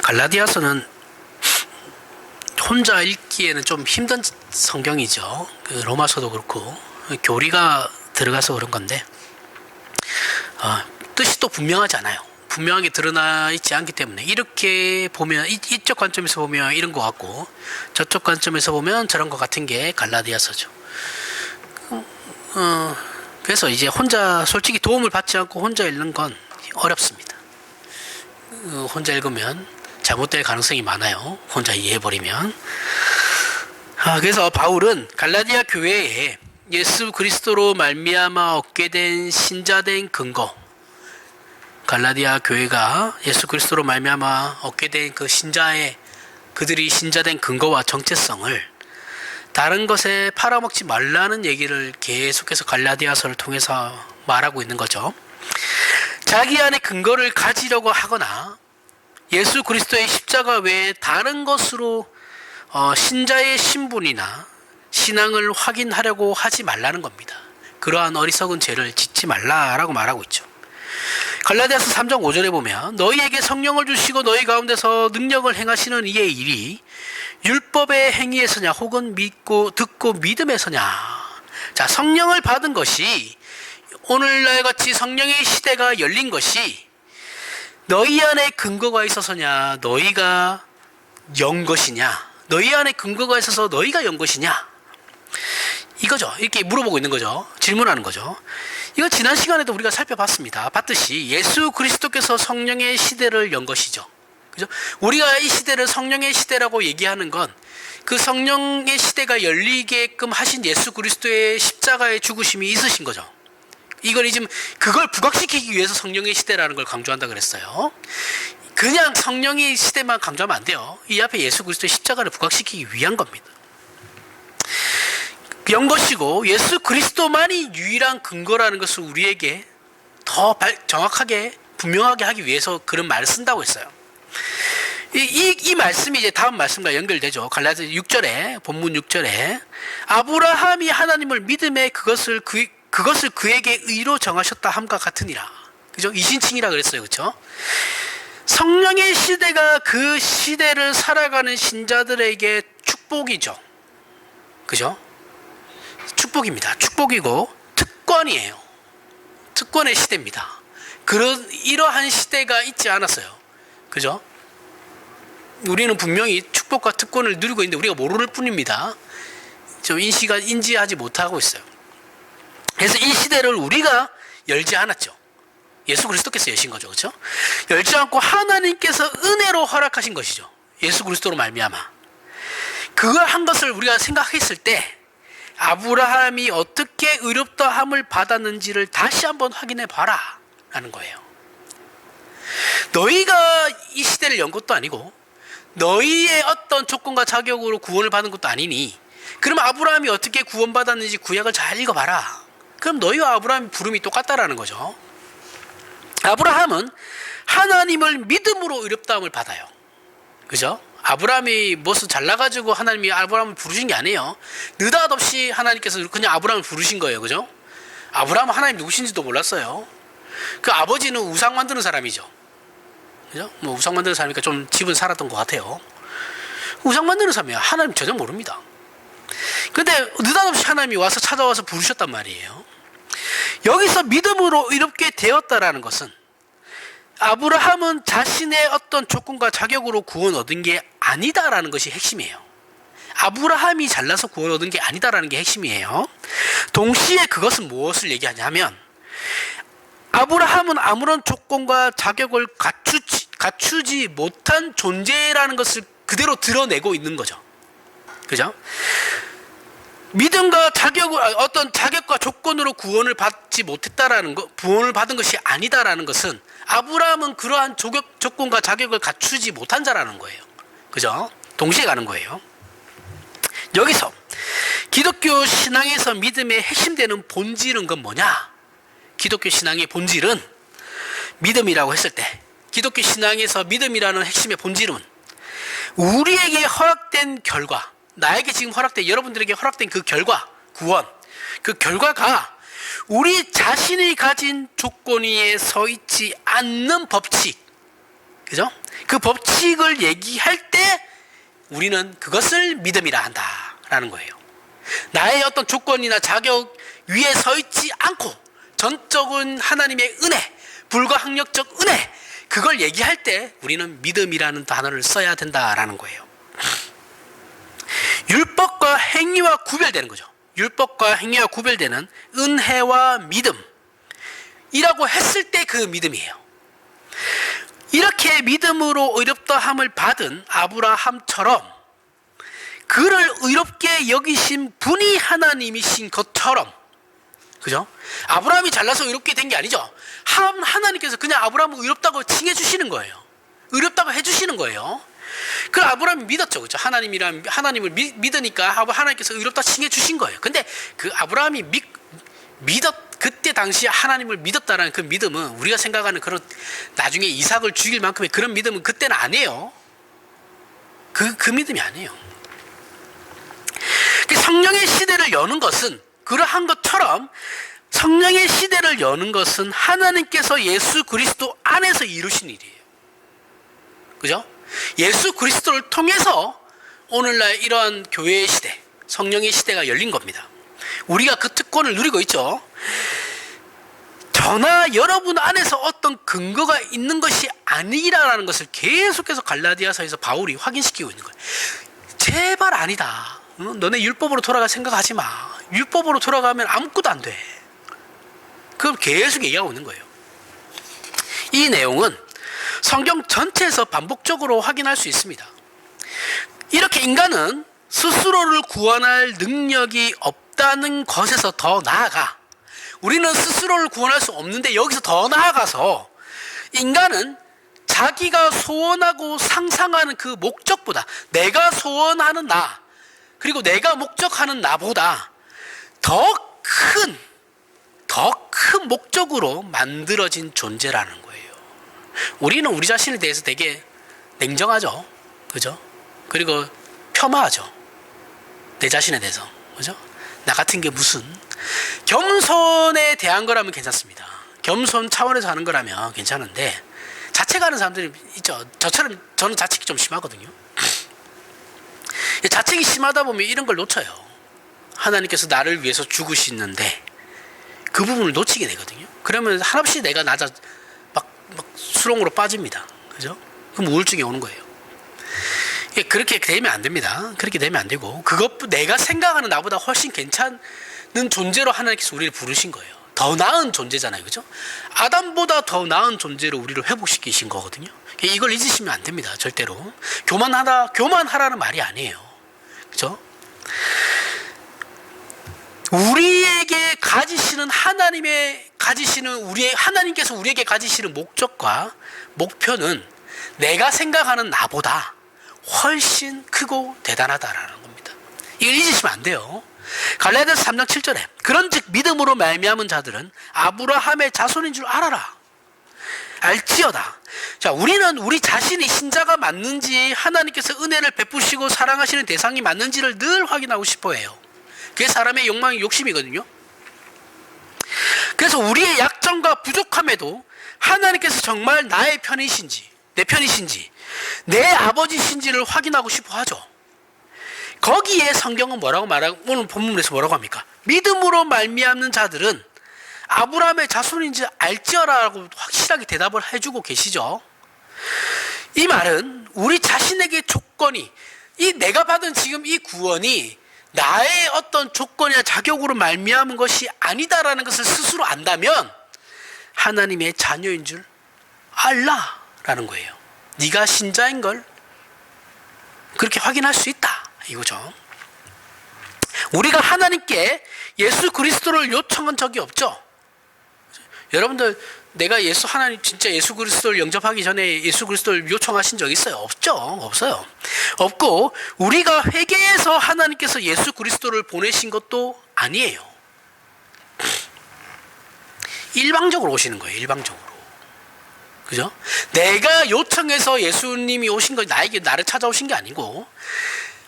갈라디아서는 혼자 읽기에는 좀 힘든 성경이죠. 로마서도 그렇고 교리가 들어가서 그런 건데 뜻이 또 분명하지 않아요. 분명하게 드러나 있지 않기 때문에 이렇게 보면 이쪽 관점에서 보면 이런 것 같고 저쪽 관점에서 보면 저런 것 같은 게 갈라디아서죠. 그래서 이제 혼자 솔직히 도움을 받지 않고 혼자 읽는 건 어렵습니다. 혼자 읽으면 잘못될 가능성이 많아요. 혼자 이해해버리면. 그래서 바울은 갈라디아 교회에 예수 그리스도로 말미암아 얻게 된 신자된 근거, 갈라디아 교회가 예수 그리스도로 말미암아 얻게 된 그 그들이 신자된 근거와 정체성을 다른 것에 팔아먹지 말라는 얘기를 계속해서 갈라디아서를 통해서 말하고 있는 거죠. 자기 안에 근거를 가지려고 하거나 예수 그리스도의 십자가 외에 다른 것으로 신자의 신분이나 신앙을 확인하려고 하지 말라는 겁니다. 그러한 어리석은 죄를 짓지 말라라고 말하고 있죠. 갈라디아서 3장 5절에 보면 너희에게 성령을 주시고 너희 가운데서 능력을 행하시는 이의 일이 율법의 행위에서냐 혹은 듣고 믿음에서냐. 자, 성령을 받은 것이 오늘날 같이 성령의 시대가 열린 것이 너희 안에 근거가 있어서냐 너희가 연 것이냐, 너희 안에 근거가 있어서 너희가 연 것이냐, 이거죠. 이렇게 물어보고 있는 거죠. 질문하는 거죠. 이거 지난 시간에도 우리가 살펴봤습니다. 봤듯이 예수 그리스도께서 성령의 시대를 연 것이죠. 그죠? 우리가 이 시대를 성령의 시대라고 얘기하는 건 그 성령의 시대가 열리게끔 하신 예수 그리스도의 십자가의 죽으심이 있으신 거죠. 이걸 지금 그걸 부각시키기 위해서 성령의 시대라는 걸 강조한다 그랬어요. 그냥 성령의 시대만 강조하면 안 돼요. 이 앞에 예수 그리스도의 십자가를 부각시키기 위한 겁니다. 연 것이고 예수 그리스도만이 유일한 근거라는 것을 우리에게 더 정확하게 분명하게 하기 위해서 그런 말을 쓴다고 했어요. 이 말씀이 이제 다음 말씀과 연결되죠. 갈라디아 6절에 본문 6절에 아브라함이 하나님을 믿음에 그것을 그에게 의로 정하셨다 함과 같으니라. 그죠? 이신칭이라 그랬어요. 그렇죠? 성령의 시대가 그 시대를 살아가는 신자들에게 축복이죠. 그죠? 축복입니다. 축복이고 특권이에요. 특권의 시대입니다. 이러한 시대가 있지 않았어요. 그죠? 우리는 분명히 축복과 특권을 누리고 있는데 우리가 모를 뿐입니다. 좀 인지하지 못하고 있어요. 그래서 이 시대를 우리가 열지 않았죠. 예수 그리스도께서 여신 거죠. 그렇죠? 열지 않고 하나님께서 은혜로 허락하신 것이죠. 예수 그리스도로 말미암아. 그걸 한 것을 우리가 생각했을 때 아브라함이 어떻게 의롭다함을 받았는지를 다시 한번 확인해 봐라 라는 거예요. 너희가 이 시대를 연 것도 아니고 너희의 어떤 조건과 자격으로 구원을 받은 것도 아니니 그럼 아브라함이 어떻게 구원받았는지 구약을 잘 읽어봐라. 그럼 너희와 아브라함의 부름이 똑같다라는 거죠. 아브라함은 하나님을 믿음으로 의롭다함을 받아요. 그죠? 아브라함이 무엇을 잘나가지고 하나님이 아브라함을 부르신 게 아니에요. 느닷없이 하나님께서 그냥 아브라함을 부르신 거예요. 그죠? 아브라함은 하나님 누구신지도 몰랐어요. 그 아버지는 우상 만드는 사람이죠. 그죠? 뭐 우상 만드는 사람이니까 좀 집은 살았던 것 같아요. 우상 만드는 사람이야. 하나님 전혀 모릅니다. 근데 느닷없이 하나님이 와서 찾아와서 부르셨단 말이에요. 여기서 믿음으로 의롭게 되었다라는 것은 아브라함은 자신의 어떤 조건과 자격으로 구원 얻은 게 아니다라는 것이 핵심이에요. 아브라함이 잘나서 구원 얻은 게 아니다라는 게 핵심이에요. 동시에 그것은 무엇을 얘기하냐면 아브라함은 아무런 조건과 자격을 갖추지 못한 존재라는 것을 그대로 드러내고 있는 거죠. 그죠? 믿음과 어떤 자격과 조건으로 구원을 받지 못했다라는 것, 구원을 받은 것이 아니다라는 것은 아브라함은 그러한 조건과 자격을 갖추지 못한 자라는 거예요. 그죠? 동시에 가는 거예요. 여기서 기독교 신앙에서 믿음의 핵심되는 본질은 건 뭐냐? 기독교 신앙의 본질은 믿음이라고 했을 때 기독교 신앙에서 믿음이라는 핵심의 본질은 우리에게 허락된 결과, 나에게 지금 여러분들에게 허락된 그 결과, 구원, 그 결과가 우리 자신이 가진 조건 위에 서 있지 않는 법칙, 그죠? 그 법칙을 얘기할 때 우리는 그것을 믿음이라 한다라는 거예요. 나의 어떤 조건이나 자격 위에 서 있지 않고 전적인 하나님의 은혜, 불가항력적 은혜, 그걸 얘기할 때 우리는 믿음이라는 단어를 써야 된다라는 거예요. 율법과 행위와 구별되는 거죠. 율법과 행위와 구별되는 은혜와 믿음이라고 했을 때 그 믿음이에요. 이렇게 믿음으로 의롭다함을 받은 아브라함처럼 그를 의롭게 여기신 분이 하나님이신 것처럼, 그죠? 아브라함이 잘나서 의롭게 된 게 아니죠. 하나님께서 그냥 아브라함을 의롭다고 칭해 주시는 거예요. 의롭다고 해 주시는 거예요. 그 아브라함이 믿었죠, 그죠? 하나님을 믿으니까 하나님께서 의롭다 칭해 주신 거예요. 근데 그 아브라함이 그때 당시 하나님을 믿었다라는 그 믿음은 우리가 생각하는 그런 나중에 이삭을 죽일 만큼의 그런 믿음은 그때는 아니에요. 그 믿음이 아니에요. 성령의 시대를 여는 것은 그러한 것처럼 성령의 시대를 여는 것은 하나님께서 예수 그리스도 안에서 이루신 일이에요. 그죠? 예수 그리스도를 통해서 오늘날 이러한 교회의 시대, 성령의 시대가 열린 겁니다. 우리가 그 특권을 누리고 있죠. 저나 여러분 안에서 어떤 근거가 있는 것이 아니라는 것을 계속해서 갈라디아서에서 바울이 확인시키고 있는 거예요. 제발 아니다. 너네 율법으로 돌아갈 생각하지 마. 율법으로 돌아가면 아무것도 안 돼. 그걸 계속 얘기하고 있는 거예요. 이 내용은 성경 전체에서 반복적으로 확인할 수 있습니다. 이렇게 인간은 스스로를 구원할 능력이 없다는 것에서 더 나아가, 우리는 스스로를 구원할 수 없는데 여기서 더 나아가서 인간은 자기가 소원하고 상상하는 그 목적보다, 내가 소원하는 나, 그리고 내가 목적하는 나보다 더 큰 목적으로 만들어진 존재라는 거예요. 우리는 우리 자신에 대해서 되게 냉정하죠. 그죠? 그리고 폄하하죠. 내 자신에 대해서. 그죠? 나 같은 게 무슨. 겸손에 대한 거라면 괜찮습니다. 겸손 차원에서 하는 거라면 괜찮은데, 자책하는 사람들이 있죠. 저처럼 저는 자책이 좀 심하거든요. 자책이 심하다 보면 이런 걸 놓쳐요. 하나님께서 나를 위해서 죽으시는데 그 부분을 놓치게 되거든요. 그러면 한없이 내가 막 수렁으로 빠집니다. 그죠? 그럼 우울증이 오는 거예요. 그렇게 되면 안 됩니다. 그렇게 되면 안 되고, 내가 생각하는 나보다 훨씬 괜찮은 존재로 하나님께서 우리를 부르신 거예요. 더 나은 존재잖아요. 그죠? 아담보다 더 나은 존재로 우리를 회복시키신 거거든요. 이걸 잊으시면 안 됩니다. 절대로. 교만하라는 말이 아니에요. 그죠? 우리에게 가지시는 하나님께서 우리에게 가지시는 목적과 목표는 내가 생각하는 나보다 훨씬 크고 대단하다라는 겁니다. 이걸 잊으시면 안 돼요. 갈라디아서 3장 7절에 그런즉 믿음으로 말미암은 자들은 아브라함의 자손인 줄 알아라. 알지어다. 자, 우리는 우리 자신이 신자가 맞는지, 하나님께서 은혜를 베푸시고 사랑하시는 대상이 맞는지를 늘 확인하고 싶어 해요. 그게 사람의 욕심이거든요. 그래서 우리의 약점과 부족함에도 하나님께서 정말 나의 편이신지, 내 편이신지, 내 아버지신지를 확인하고 싶어 하죠. 거기에 성경은 오늘 본문에서 뭐라고 합니까? 믿음으로 말미암는 자들은 아브라함의 자손인지 알지어라라고 확실하게 대답을 해주고 계시죠. 이 말은 우리 자신에게 조건이, 내가 받은 지금 이 구원이 나의 어떤 조건이나 자격으로 말미암은 것이 아니다라는 것을 스스로 안다면 하나님의 자녀인 줄 알라라는 거예요. 네가 신자인 걸 그렇게 확인할 수 있다 이거죠. 우리가 하나님께 예수 그리스도를 요청한 적이 없죠. 여러분들, 내가 하나님 진짜 예수 그리스도를 영접하기 전에 예수 그리스도를 요청하신 적 있어요? 없죠. 없어요. 없고, 우리가 회개해서 하나님께서 예수 그리스도를 보내신 것도 아니에요. 일방적으로 오시는 거예요. 일방적으로. 그죠? 내가 요청해서 예수님이 오신 거, 나를 찾아오신 게 아니고,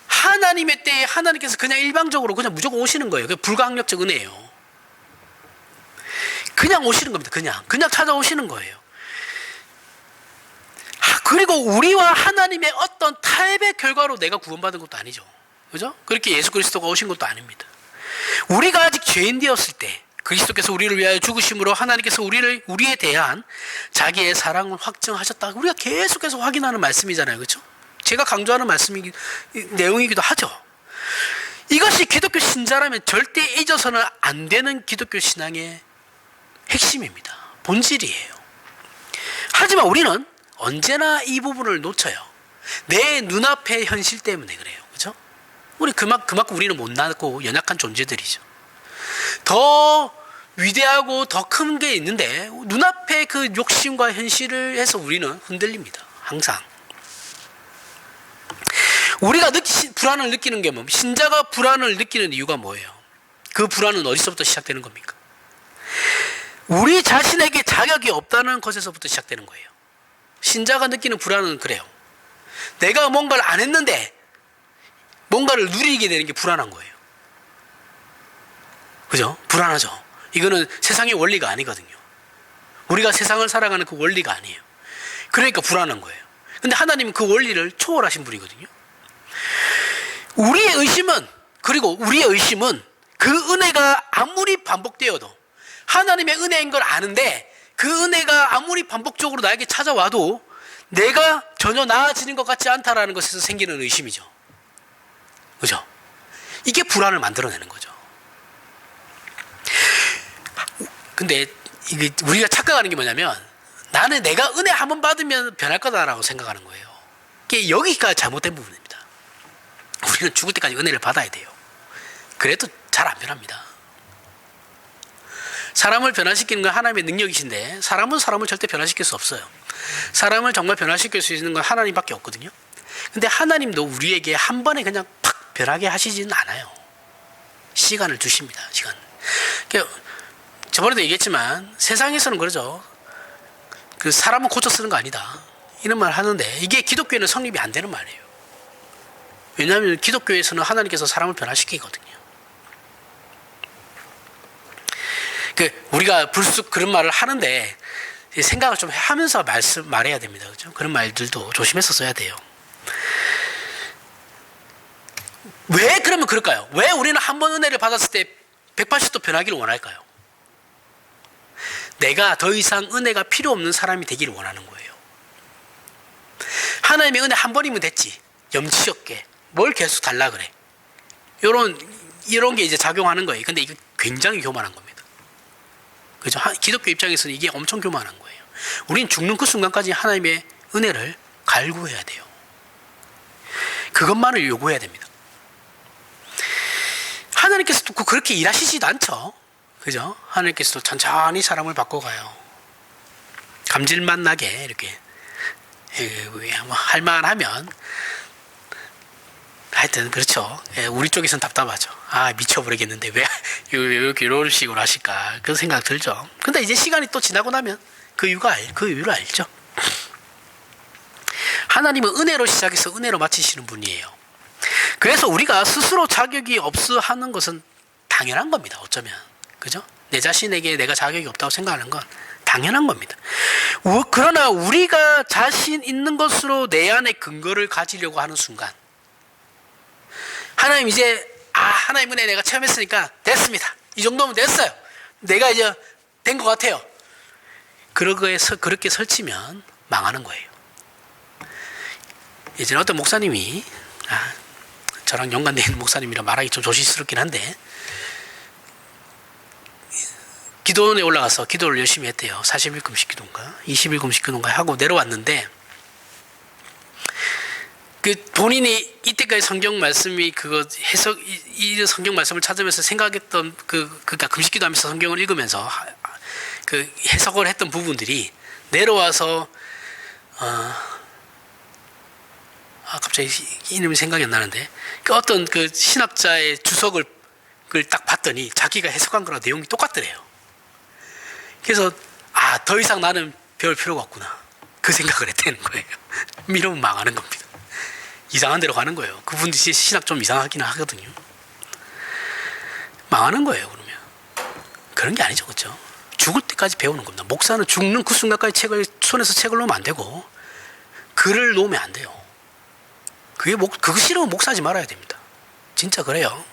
하나님의 때에 하나님께서 그냥 일방적으로 그냥 무조건 오시는 거예요. 그게 불가항력적 은혜예요. 그냥 오시는 겁니다. 그냥 찾아오시는 거예요. 그리고 우리와 하나님의 어떤 타협의 결과로 내가 구원받은 것도 아니죠. 그죠? 그렇게 예수 그리스도가 오신 것도 아닙니다. 우리가 아직 죄인 되었을 때 그리스도께서 우리를 위하여 죽으심으로 하나님께서 우리에 대한 자기의 사랑을 확증하셨다. 우리가 계속해서 확인하는 말씀이잖아요. 그렇죠? 제가 강조하는 내용이기도 하죠. 이것이 기독교 신자라면 절대 잊어서는 안 되는 기독교 신앙의 핵심입니다. 본질이에요. 하지만 우리는 언제나 이 부분을 놓쳐요. 내 눈앞의 현실 때문에 그래요. 그렇죠? 우리 그만큼 우리는 못나고 연약한 존재들이죠. 더 위대하고 더 큰 게 있는데 눈앞에 그 욕심과 현실을 해서 우리는 흔들립니다. 항상. 우리가 불안을 느끼는 게 뭡니까? 신자가 불안을 느끼는 이유가 뭐예요? 그 불안은 어디서부터 시작되는 겁니까? 우리 자신에게 자격이 없다는 것에서부터 시작되는 거예요. 신자가 느끼는 불안은 그래요. 내가 뭔가를 안 했는데 뭔가를 누리게 되는 게 불안한 거예요. 그죠? 불안하죠. 이거는 세상의 원리가 아니거든요. 우리가 세상을 살아가는 그 원리가 아니에요. 그러니까 불안한 거예요. 근데 하나님은 그 원리를 초월하신 분이거든요. 우리의 의심은 그 은혜가 아무리 반복되어도 하나님의 은혜인 걸 아는데 그 은혜가 아무리 반복적으로 나에게 찾아와도 내가 전혀 나아지는 것 같지 않다라는 것에서 생기는 의심이죠. 그죠? 이게 불안을 만들어내는 거죠. 근데 이게 우리가 착각하는 게 뭐냐면 나는 내가 은혜 한 번 받으면 변할 거다라고 생각하는 거예요. 이게 여기가 잘못된 부분입니다. 우리는 죽을 때까지 은혜를 받아야 돼요. 그래도 잘 안 변합니다. 사람을 변화시키는 건 하나님의 능력이신데 사람은 사람을 절대 변화시킬 수 없어요. 사람을 정말 변화시킬 수 있는 건 하나님밖에 없거든요. 근데 하나님도 우리에게 한 번에 그냥 팍 변하게 하시지는 않아요. 시간을 주십니다. 시간. 저번에도 얘기했지만 세상에서는 그러죠. 그 사람은 고쳐 쓰는 거 아니다. 이런 말 하는데 이게 기독교에는 성립이 안 되는 말이에요. 왜냐하면 기독교에서는 하나님께서 사람을 변화시키거든요. 우리가 불쑥 그런 말을 하는데 생각을 좀 하면서 말해야 됩니다. 그렇죠? 그런 말들도 조심해서 써야 돼요. 왜 그러면 그럴까요? 왜 우리는 한 번 은혜를 받았을 때 180도 변하기를 원할까요? 내가 더 이상 은혜가 필요 없는 사람이 되기를 원하는 거예요. 하나님의 은혜 한 번이면 됐지. 염치 없게. 뭘 계속 달라 그래. 이런 게 이제 작용하는 거예요. 근데 이게 굉장히 교만한 겁니다. 그죠? 기독교 입장에서는 이게 엄청 교만한 거예요. 우린 죽는 그 순간까지 하나님의 은혜를 갈구해야 돼요. 그것만을 요구해야 됩니다. 하나님께서도 그렇게 일하시지도 않죠. 그죠? 하나님께서도 천천히 사람을 바꿔가요. 감질맛 나게 이렇게 할만하면 하여튼 그렇죠. 우리 쪽에서는 답답하죠. 미쳐버리겠는데 왜 이렇게 이런 식으로 하실까 그런 생각 들죠. 근데 이제 시간이 또 지나고 나면 그 이유를 알죠. 하나님은 은혜로 시작해서 은혜로 마치시는 분이에요. 그래서 우리가 스스로 자격이 없어 하는 것은 당연한 겁니다. 어쩌면. 그죠? 내 자신에게 내가 자격이 없다고 생각하는 건 당연한 겁니다. 그러나 우리가 자신 있는 것으로 내 안에 근거를 가지려고 하는 순간 하나님 이제 하나님 은혜 내가 체험했으니까 됐습니다. 이 정도면 됐어요. 내가 이제 된 것 같아요. 그렇게 설치면 망하는 거예요. 예전에 어떤 목사님이 저랑 연관되어 있는 목사님이라 말하기 좀 조심스럽긴 한데 기도원에 올라가서 기도를 열심히 했대요. 40일금식 기도인가 20일금식 기도인가 하고 내려왔는데 본인이 이때까지 성경 말씀이 이 성경 말씀을 찾으면서 생각했던 그러니까 금식기도 하면서 성경을 읽으면서 해석을 했던 부분들이 내려와서 갑자기 이름이 생각이 안 나는데 어떤 신학자의 주석을 딱 봤더니 자기가 해석한 거랑 내용이 똑같더래요. 그래서 더 이상 나는 배울 필요가 없구나 그 생각을 했다는 거예요. 이러면 망하는 겁니다. 이상한 데로 가는 거예요. 그분들이 신학 좀 이상하긴 하거든요. 망하는 거예요. 그러면 그런 게 아니죠. 그렇죠? 죽을 때까지 배우는 겁니다. 목사는 죽는 그 순간까지 손에서 책을 놓으면 안 되고 글을 놓으면 안 돼요. 그거 싫으면 목사하지 말아야 됩니다. 진짜 그래요.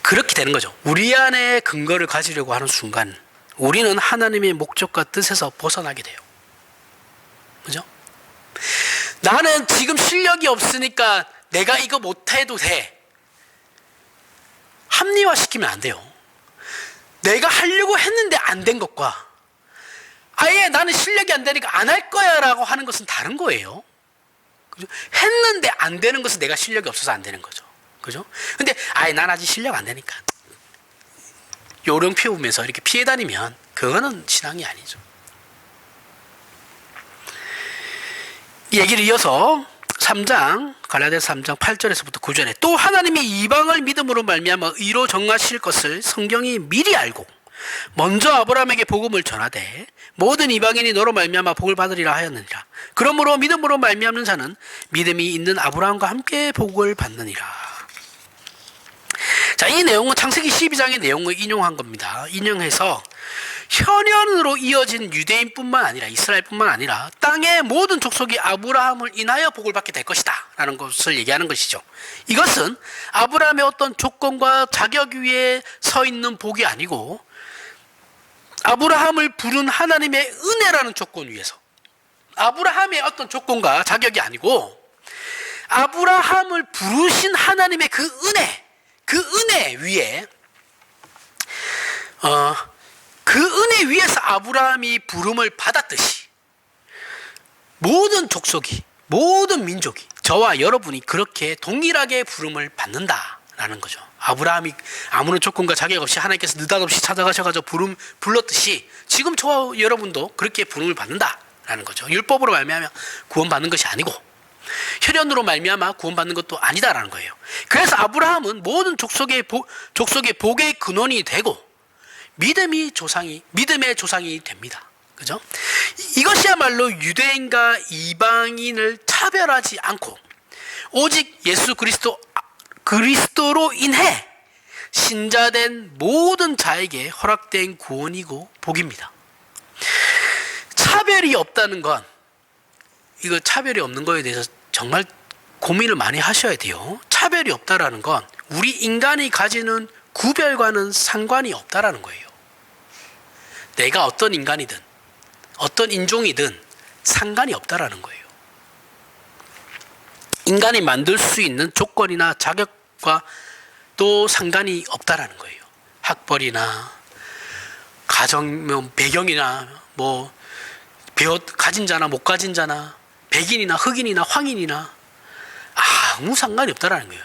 그렇게 되는 거죠. 우리 안에 근거를 가지려고 하는 순간 우리는 하나님의 목적과 뜻에서 벗어나게 돼요. 그죠? 나는 지금 실력이 없으니까 내가 이거 못해도 돼. 합리화시키면 안 돼요. 내가 하려고 했는데 안 된 것과 아예 나는 실력이 안 되니까 안 할 거야 라고 하는 것은 다른 거예요. 그죠? 했는데 안 되는 것은 내가 실력이 없어서 안 되는 거죠. 그죠? 근데 아예 난 아직 실력 안 되니까 요령 피우면서 이렇게 피해 다니면 그거는 신앙이 아니죠. 이 얘기를 이어서 3장 갈라디아서 3장 8절에서부터 9절에 또 하나님이 이방을 믿음으로 말미암아 의로 정하실 것을 성경이 미리 알고 먼저 아브라함에게 복음을 전하되 모든 이방인이 너로 말미암아 복을 받으리라 하였느니라. 그러므로 믿음으로 말미암는 자는 믿음이 있는 아브라함과 함께 복을 받느니라. 자, 이 내용은 창세기 12장의 내용을 인용한 겁니다. 인용해서 혈연으로 이어진 유대인뿐만 아니라 이스라엘뿐만 아니라 땅의 모든 족속이 아브라함을 인하여 복을 받게 될 것이다 라는 것을 얘기하는 것이죠. 이것은 아브라함의 어떤 조건과 자격 위에 서 있는 복이 아니고 아브라함을 부른 하나님의 은혜라는 조건 위에서, 아브라함의 어떤 조건과 자격이 아니고 아브라함을 부르신 하나님의 그 은혜 위에 그 은혜 위에서 아브라함이 부름을 받았듯이 모든 족속이, 모든 민족이, 저와 여러분이 그렇게 동일하게 부름을 받는다라는 거죠. 아브라함이 아무런 조건과 자격 없이 하나님께서 느닷없이 찾아가셔가지고 불렀듯이 지금 저와 여러분도 그렇게 부름을 받는다라는 거죠. 율법으로 말미암아 구원받는 것이 아니고 혈연으로 말미암아 구원받는 것도 아니다라는 거예요. 그래서 아브라함은 모든 족속의 복의 근원이 되고 믿음의 조상이 됩니다. 그죠? 이것이야말로 유대인과 이방인을 차별하지 않고 오직 예수 그리스도로 인해 신자된 모든 자에게 허락된 구원이고 복입니다. 차별이 없다는 건, 이거 차별이 없는 거에 대해서 정말 고민을 많이 하셔야 돼요. 차별이 없다라는 건 우리 인간이 가지는 구별과는 상관이 없다라는 거예요. 내가 어떤 인간이든 어떤 인종이든 상관이 없다라는 거예요. 인간이 만들 수 있는 조건이나 자격과 또 상관이 없다라는 거예요. 학벌이나 가정 배경이나 가진 자나 못 가진 자나 백인이나 흑인이나 황인이나 아무 상관이 없다라는 거예요.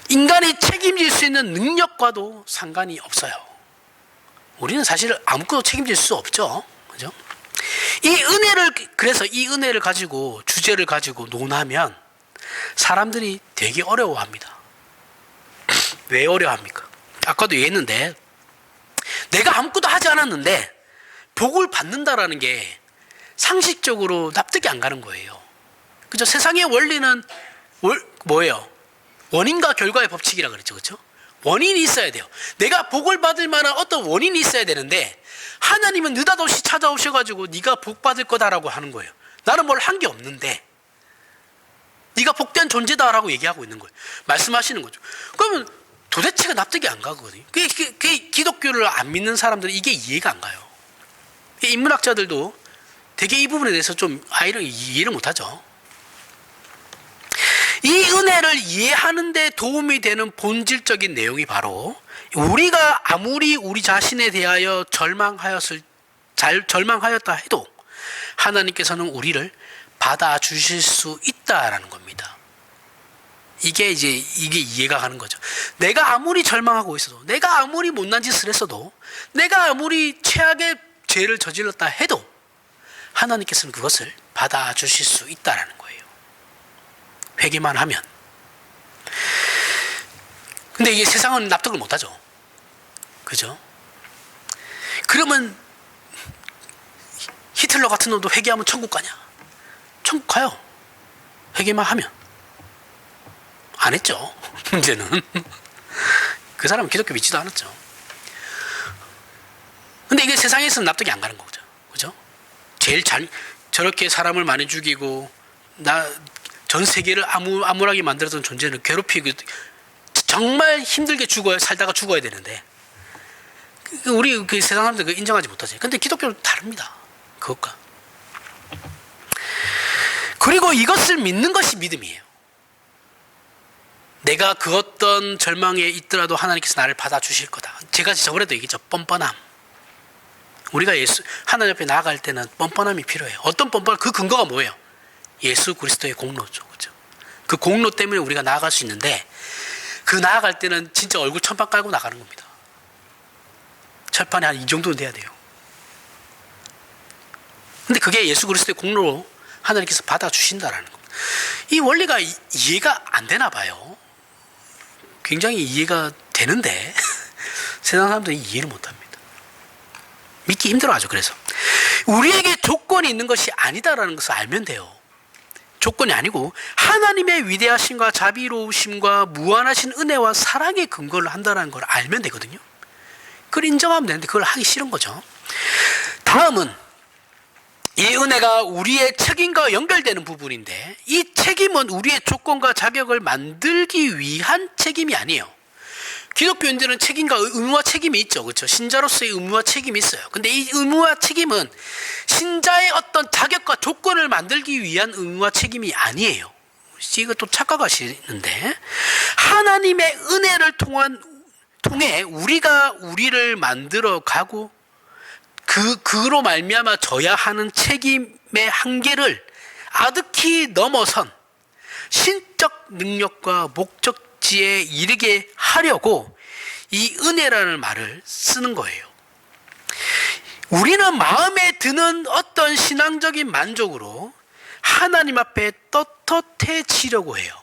인간이 책임질 수 있는 능력과도 상관이 없어요. 우리는 사실 아무것도 책임질 수 없죠. 그죠? 그래서 이 은혜를 가지고, 주제를 가지고 논하면 사람들이 되게 어려워합니다. 왜 어려워합니까? 아까도 얘기했는데, 내가 아무것도 하지 않았는데 복을 받는다라는 게 상식적으로 납득이 안 가는 거예요. 그죠? 세상의 원리는 뭐예요? 원인과 결과의 법칙이라 그랬죠. 그렇죠? 원인이 있어야 돼요. 내가 복을 받을 만한 어떤 원인이 있어야 되는데 하나님은 느닷없이 찾아오셔가지고 네가 복 받을 거다라고 하는 거예요. 나는 뭘 한 게 없는데 네가 복된 존재다라고 얘기하고 있는 거예요. 말씀하시는 거죠. 그러면 도대체가 납득이 안 가거든요. 그게 기독교를 안 믿는 사람들은 이게 이해가 안 가요. 인문학자들도 되게 이 부분에 대해서 좀 이해를 못하죠. 이 은혜를 이해하는 데 도움이 되는 본질적인 내용이 바로 우리가 아무리 우리 자신에 대하여 절망하였다 해도 하나님께서는 우리를 받아주실 수 있다라는 겁니다. 이게 이해가 가는 거죠. 내가 아무리 절망하고 있어도, 내가 아무리 못난 짓을 했어도, 내가 아무리 최악의 죄를 저질렀다 해도 하나님께서는 그것을 받아주실 수 있다라는 거예요. 회개만 하면. 근데 이게 세상은 납득을 못하죠. 그죠? 그러면 히틀러 같은 놈도 회개하면 천국 가냐? 천국 가요. 회개만 하면. 안 했죠. 문제는 그 사람은 기독교 믿지도 않았죠. 근데 이게 세상에서는 납득이 안 가는 거죠. 그죠? 저렇게 사람을 많이 죽이고, 전 세계를 암울하게 만들었던 존재는 괴롭히고, 정말 힘들게 살다가 죽어야 되는데, 우리 그 세상 사람들 그거 인정하지 못하지. 근데 기독교는 다릅니다. 그것과. 그리고 이것을 믿는 것이 믿음이에요. 내가 그 어떤 절망에 있더라도 하나님께서 나를 받아주실 거다. 제가 저번에도 얘기했죠. 뻔뻔함. 우리가 하나님 앞에 나아갈 때는 뻔뻔함이 필요해요. 어떤 뻔뻔함? 그 근거가 뭐예요? 예수 그리스도의 공로죠. 그죠? 그 공로 때문에 우리가 나아갈 수 있는데, 그 나아갈 때는 진짜 얼굴 천판 깔고 나가는 겁니다. 철판이 한 이 정도는 돼야 돼요. 근데 그게 예수 그리스도의 공로로 하나님께서 받아주신다라는 겁니다. 이 원리가 이해가 안 되나 봐요. 굉장히 이해가 되는데 세상 사람들이 이해를 못합니다. 믿기 힘들어하죠. 그래서 우리에게 조건이 있는 것이 아니다라는 것을 알면 돼요. 조건이 아니고 하나님의 위대하심과 자비로우심과 무한하신 은혜와 사랑의 근거를 한다는 걸 알면 되거든요. 그걸 인정하면 되는데 그걸 하기 싫은 거죠. 다음은 이 은혜가 우리의 책임과 연결되는 부분인데, 이 책임은 우리의 조건과 자격을 만들기 위한 책임이 아니에요. 기독교인들은 책임과 의무와 책임이 있죠. 그렇죠? 신자로서의 의무와 책임이 있어요. 근데 이 의무와 책임은 신자의 어떤 자격과 조건을 만들기 위한 의무와 책임이 아니에요. 이것도 착각하시는데, 하나님의 은혜를 통해 우리가 우리를 만들어 가고 그로 말미암아 져야 하는 책임의 한계를 아득히 넘어선 신적 능력과 목적지에 이르게 하려고 이 은혜라는 말을 쓰는 거예요. 우리는 마음에 드는 어떤 신앙적인 만족으로 하나님 앞에 떳떳해지려고 해요.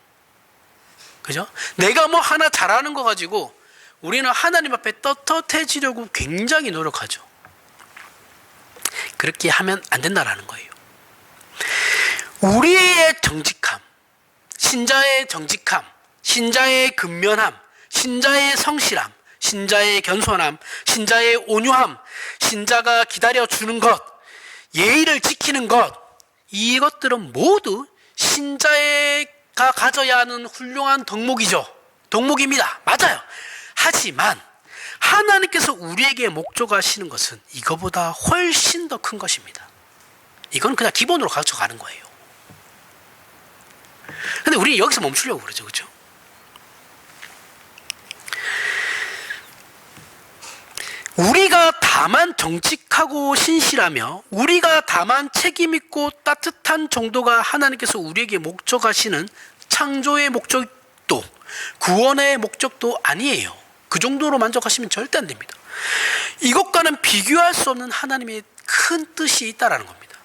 그죠? 내가 뭐 하나 잘하는 거 가지고 우리는 하나님 앞에 떳떳해지려고 굉장히 노력하죠. 그렇게 하면 안 된다라는 거예요. 우리의 정직함, 신자의 정직함, 신자의 근면함, 신자의 성실함, 신자의 겸손함, 신자의 온유함, 신자가 기다려주는 것, 예의를 지키는 것, 이것들은 모두 신자가 가져야 하는 훌륭한 덕목입니다. 맞아요. 하지만 하나님께서 우리에게 목적하시는 것은 이거보다 훨씬 더 큰 것입니다. 이건 그냥 기본으로 가져가는 거예요. 근데 우리 여기서 멈추려고 그러죠. 그렇죠? 우리가 다만 정직하고 신실하며 우리가 다만 책임있고 따뜻한 정도가 하나님께서 우리에게 목적하시는 창조의 목적도 구원의 목적도 아니에요. 그 정도로 만족하시면 절대 안 됩니다. 이것과는 비교할 수 없는 하나님의 큰 뜻이 있다라는 겁니다.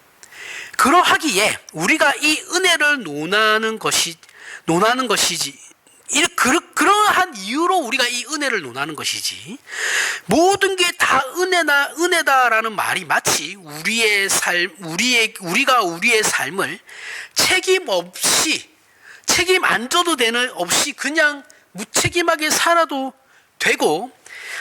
그러하기에 우리가 이 은혜를 논하는 것이지, 그러한 이유로 우리가 이 은혜를 논하는 것이지, 모든 게 다 은혜다라는 말이 마치 우리가 우리의 삶을 책임 안 져도 되는 없이 그냥 무책임하게 살아도 되고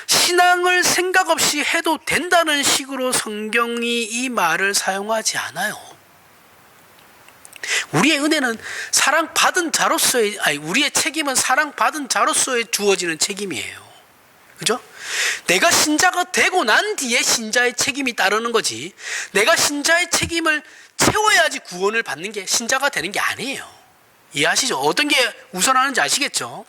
신앙을 생각 없이 해도 된다는 식으로 성경이 이 말을 사용하지 않아요. 우리의 은혜는 우리의 책임은 사랑받은 자로서의 주어지는 책임이에요. 그죠? 내가 신자가 되고 난 뒤에 신자의 책임이 따르는 거지, 내가 신자의 책임을 채워야지 구원을 받는 게 신자가 되는 게 아니에요. 이해하시죠? 어떤 게 우선하는지 아시겠죠?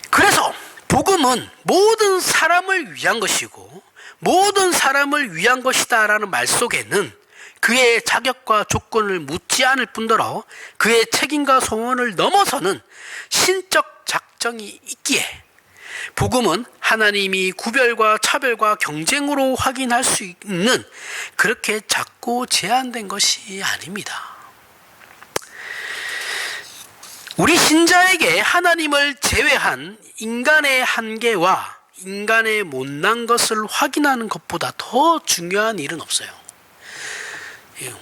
그래서 복음은 모든 사람을 위한 것이고 모든 사람을 위한 것이다 라는 말 속에는 그의 자격과 조건을 묻지 않을 뿐더러 그의 책임과 소원을 넘어서는 신적 작정이 있기에 복음은 하나님이 구별과 차별과 경쟁으로 확인할 수 있는 그렇게 작고 제한된 것이 아닙니다. 우리 신자에게 하나님을 제외한 인간의 한계와 인간의 못난 것을 확인하는 것보다 더 중요한 일은 없어요.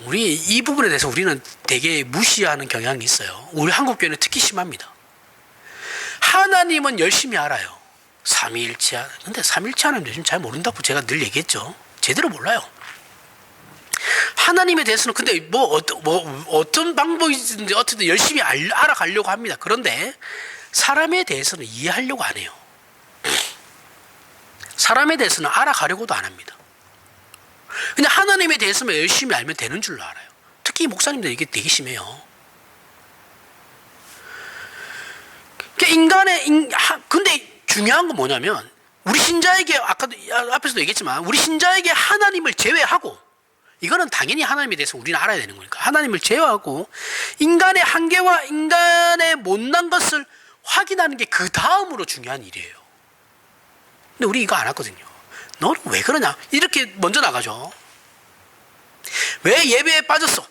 우리 이 부분에 대해서 우리는 되게 무시하는 경향이 있어요. 우리 한국교회는 특히 심합니다. 하나님은 열심히 알아요. 삼위일체. 근데 삼위일체 하나님 요즘 잘 모른다고 제가 늘 얘기했죠. 제대로 몰라요. 하나님에 대해서는 근데 어떤 방법이든지 어쨌든 열심히 알아가려고 합니다. 그런데 사람에 대해서는 이해하려고 안 해요. 사람에 대해서는 알아가려고도 안 합니다. 그냥 하나님에 대해서만 열심히 알면 되는 줄로 알아요. 특히 목사님들 이게 되게 심해요. 근데 중요한 건 뭐냐면 우리 신자에게 아까도 앞에서도 얘기했지만 우리 신자에게 하나님을 제외하고 이거는 당연히 하나님에 대해서 우리는 알아야 되는 거니까 하나님을 제외하고 인간의 한계와 인간의 못난 것을 확인하는 게 그 다음으로 중요한 일이에요. 근데 우리 이거 안 하거든요. 너는 왜 그러냐? 이렇게 먼저 나가죠. 왜 예배에 빠졌어?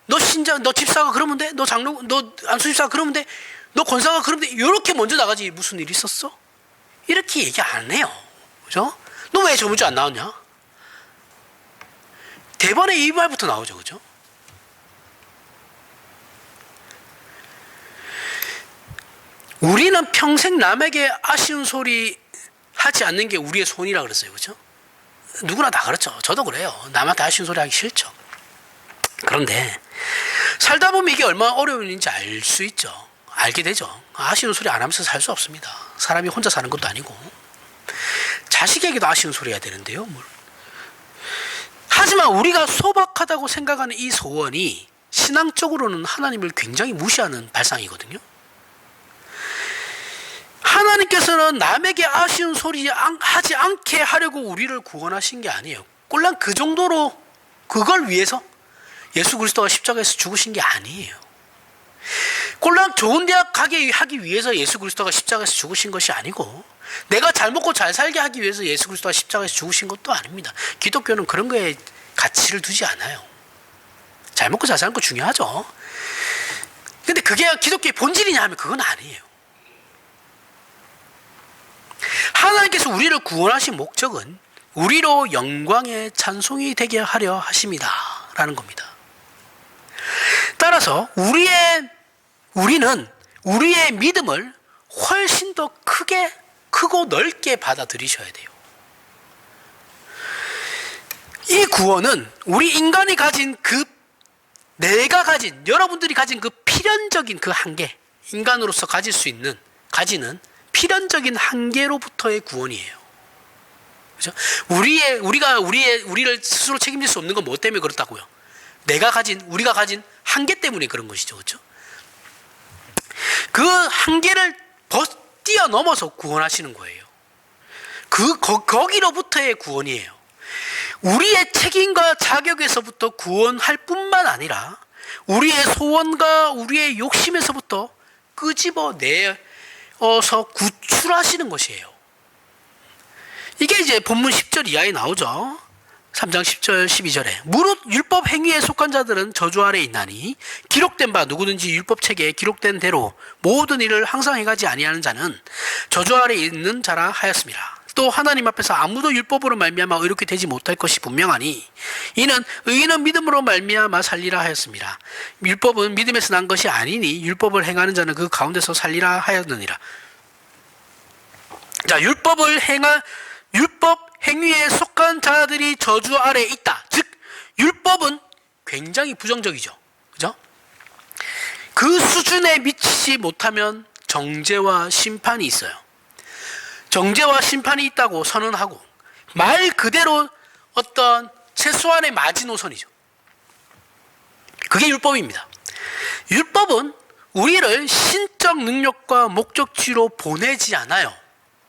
너 집사가 그러면 돼? 너 장로, 너 안수집사가 그러면 돼? 너 권사가 그러면 돼? 이렇게 먼저 나가지. 무슨 일 있었어? 이렇게 얘기 안 해요. 그죠? 너 왜 저번 주 안 나왔냐? 대번에 이 말부터 나오죠. 그죠? 우리는 평생 남에게 아쉬운 소리 하지 않는 게 우리의 손이라 그랬어요. 그죠? 누구나 다 그렇죠. 저도 그래요. 남한테 아쉬운 소리 하기 싫죠. 그런데 살다 보면 이게 얼마나 어려운 일인지 알 수 있죠. 알게 되죠. 아쉬운 소리 안 하면서 살 수 없습니다. 사람이 혼자 사는 것도 아니고 자식에게도 아쉬운 소리 해야 되는데요. 하지만 우리가 소박하다고 생각하는 이 소원이 신앙적으로는 하나님을 굉장히 무시하는 발상이거든요. 하나님께서는 남에게 아쉬운 소리 하지 않게 하려고 우리를 구원하신 게 아니에요. 꼴랑 그 정도로 그걸 위해서 예수 그리스도가 십자가에서 죽으신 게 아니에요. 꼴랑 좋은 대학 가게 하기 위해서 예수 그리스도가 십자가에서 죽으신 것이 아니고 내가 잘 먹고 잘 살게 하기 위해서 예수 그리스도가 십자가에서 죽으신 것도 아닙니다. 기독교는 그런 거에 가치를 두지 않아요. 잘 먹고 잘 사는 거 중요하죠. 근데 그게 기독교의 본질이냐 하면 그건 아니에요. 하나님께서 우리를 구원하신 목적은 우리로 영광의 찬송이 되게 하려 하십니다. 라는 겁니다. 따라서 우리는 우리의 믿음을 훨씬 더 크고 넓게 받아들이셔야 돼요. 이 구원은 우리 인간이 가진 여러분들이 가진 그 필연적인 그 한계, 인간으로서 가지는 필연적인 한계로부터의 구원이에요. 그죠? 우리를 스스로 책임질 수 없는 건 뭐 때문에 그렇다고요? 우리가 가진 한계 때문에 그런 것이죠. 그죠? 그 한계를 뛰어넘어서 구원하시는 거예요. 거기로부터의 구원이에요. 우리의 책임과 자격에서부터 구원할 뿐만 아니라 우리의 소원과 우리의 욕심에서부터 끄집어내어서 구출하시는 것이에요. 이게 이제 본문 10절 이하에 나오죠. 3장 10절 12절에 무릇 율법 행위에 속한 자들은 저주 아래 있나니 기록된 바 누구든지 율법책에 기록된 대로 모든 일을 항상 행하지 아니하는 자는 저주 아래 있는 자라 하였습니다. 또 하나님 앞에서 아무도 율법으로 말미암아 의롭게 되지 못할 것이 분명하니 이는 의인은 믿음으로 말미암아 살리라 하였습니다. 율법은 믿음에서 난 것이 아니니 율법을 행하는 자는 그 가운데서 살리라 하였느니라. 자, 율법 행위에 속한 자들이 저주 아래에 있다. 즉 율법은 굉장히 부정적이죠. 그죠? 그 수준에 미치지 못하면 정죄와 심판이 있어요. 정죄와 심판이 있다고 선언하고 말 그대로 어떤 최소한의 마지노선이죠. 그게 율법입니다. 율법은 우리를 신적 능력과 목적지로 보내지 않아요.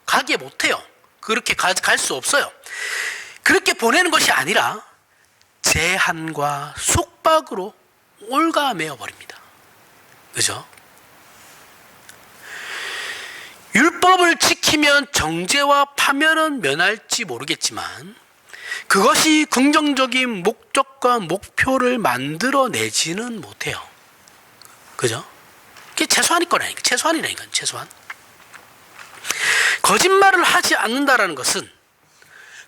가게 못해요. 그렇게 갈 수 없어요. 그렇게 보내는 것이 아니라 제한과 속박으로 올가매어 버립니다. 그죠? 율법을 지키면 정죄와 파멸은 면할지 모르겠지만 그것이 긍정적인 목적과 목표를 만들어내지는 못해요. 그죠? 그게 최소한이라니까. 최소한. 거짓말을 하지 않는다라는 것은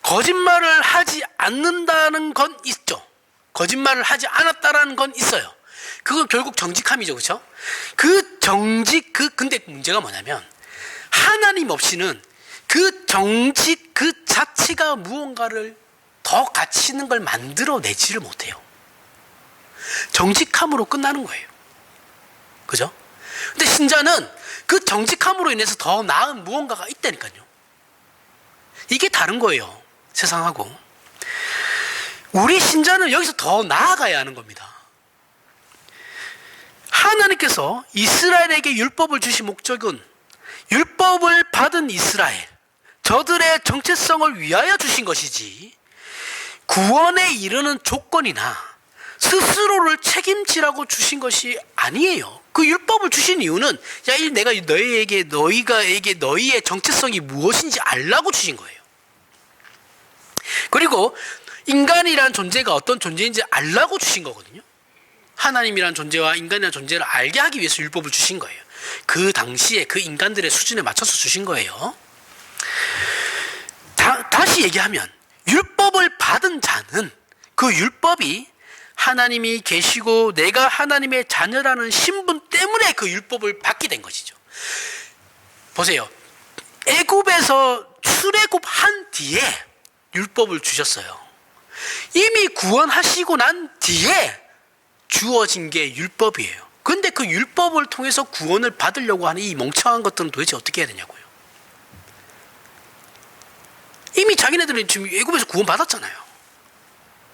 거짓말을 하지 않는다는 건 있죠. 거짓말을 하지 않았다라는 건 있어요. 그건 결국 정직함이죠. 그렇죠? 근데 문제가 뭐냐면 하나님 없이는 그 정직 그 자체가 무언가를 더 가치 있는 걸 만들어내지를 못해요. 정직함으로 끝나는 거예요. 그죠? 근데 신자는 그 정직함으로 인해서 더 나은 무언가가 있다니까요. 이게 다른 거예요. 세상하고. 우리 신자는 여기서 더 나아가야 하는 겁니다. 하나님께서 이스라엘에게 율법을 주신 목적은 율법을 받은 이스라엘, 저들의 정체성을 위하여 주신 것이지 구원에 이르는 조건이나 스스로를 책임지라고 주신 것이 아니에요. 그 율법을 주신 이유는 내가 너희가에게 너희의 정체성이 무엇인지 알라고 주신 거예요. 그리고 인간이란 존재가 어떤 존재인지 알라고 주신 거거든요. 하나님이란 존재와 인간이란 존재를 알게 하기 위해서 율법을 주신 거예요. 그 당시에 그 인간들의 수준에 맞춰서 주신 거예요. 다시 얘기하면 율법을 받은 자는 그 율법이 하나님이 계시고 내가 하나님의 자녀라는 신분 때문에 그 율법을 받게 된 것이죠. 보세요. 애굽에서 출애굽한 뒤에 율법을 주셨어요. 이미 구원하시고 난 뒤에 주어진 게 율법이에요. 그런데 그 율법을 통해서 구원을 받으려고 하는 이 멍청한 것들은 도대체 어떻게 해야 되냐고요. 이미 자기네들은 지금 애굽에서 구원받았잖아요.